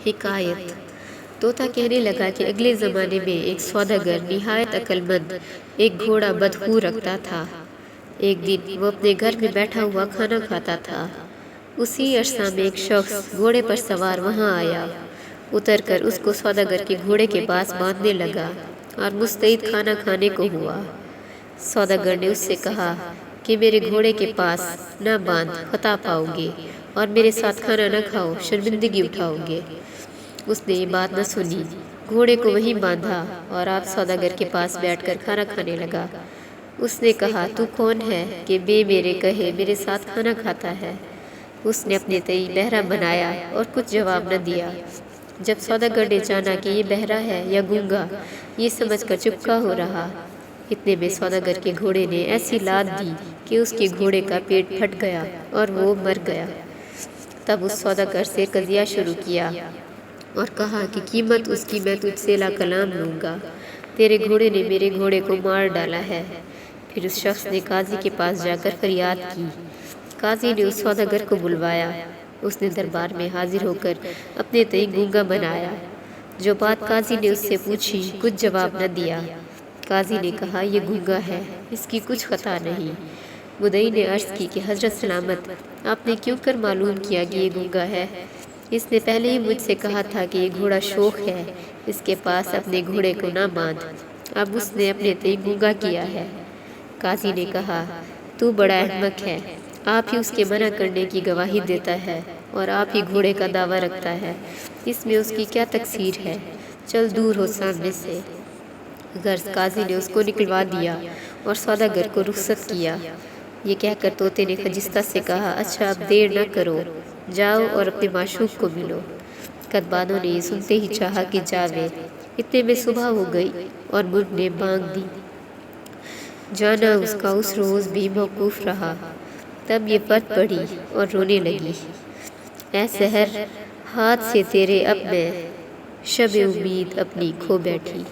حکایت۔ طوطا کہنے لگا کہ اگلے زمانے میں ایک سوداگر نہایت عقلمند ایک گھوڑا بدخو رکھتا تھا۔ ایک دن وہ اپنے گھر میں بیٹھا ہوا کھانا کھاتا تھا۔ اسی عرصہ میں ایک شخص گھوڑے پر سوار وہاں آیا، اتر کر اس کو سوداگر کے گھوڑے کے پاس باندھنے لگا اور مستعد کھانا کھانے کو ہوا۔ سوداگر نے اس سے کہا کہ میرے گھوڑے کے پاس نہ باندھ، خطا پاؤ گے، اور میرے ساتھ کھانا نہ کھاؤ، شرمندگی اٹھاؤ گے۔ اس نے یہ بات نہ سنی، گھوڑے کو وہیں باندھا اور آپ سوداگر کے پاس بیٹھ کر کھانا کھانے لگا۔ اس نے کہا تو کون ہے کہ بے میرے کہے میرے ساتھ کھانا کھاتا ہے؟ اس نے اپنے تئیں بہرا بنایا اور کچھ جواب نہ دیا۔ جب سوداگر نے جانا کہ یہ بہرا ہے یا گونگا، یہ سمجھ کر چپکا ہو رہا۔ اتنے میں سوداگر کے گھوڑے نے ایسی لات دی کہ اس کے گھوڑے کا پیٹ پھٹ گیا اور وہ مر گیا۔ تب اس سوداگر سے قضیہ شروع کیا اور کہا کہ قیمت اس کی میں تجھ سے لا کلام لوں گا، تیرے گھوڑے نے میرے گھوڑے کو مار ڈالا ہے۔ پھر اس شخص نے قاضی کے پاس جا کر فریاد کی۔ قاضی نے اس سوداگر کو بلوایا۔ اس نے دربار میں حاضر ہو کر اپنے تئیں گونگا بنایا۔ جو بات قاضی نے اس سے پوچھی کچھ جواب نہ دیا۔ قاضی نے کہا یہ گونگا ہے، اس کی کچھ خطا نہیں۔ مدعی نے عرض کی کہ حضرت سلامت، آپ نے کیوں کر معلوم کیا کہ یہ گونگا ہے؟ اس نے پہلے ہی مجھ سے کہا تھا کہ یہ گھوڑا شوخ ہے، اس کے پاس اپنے گھوڑے کو نہ باندھ، اب اس نے اپنے تئیں گونگا کیا ہے۔ قاضی نے کہا تو بڑا احمق ہے، آپ ہی اس کے منع کرنے کی گواہی دیتا ہے اور آپ ہی گھوڑے کا دعویٰ رکھتا ہے، اس میں اس کی کیا تقصیر ہے؟ چل دور ہو سامنے سے۔ غرض قاضی نے اس کو نکلوا دیا اور سوداگر کو رخصت کیا۔ یہ کہہ کر طوطے نے خجستہ سے کہا اچھا اب دیر نہ کرو، جاؤ اور اپنے معشوق کو ملو۔ کدبانوں نے یہ سنتے ہی چاہا کہ جاوے۔ اتنے میں صبح ہو گئی اور مرغ نے بانگ دی۔ جانا اس کا اس روز بھی موقوف رہا۔ تب یہ پرت پڑی اور رونے لگی، اے سحر، ہاتھ سے تیرے اب میں شب امید اپنی کھو بیٹھی۔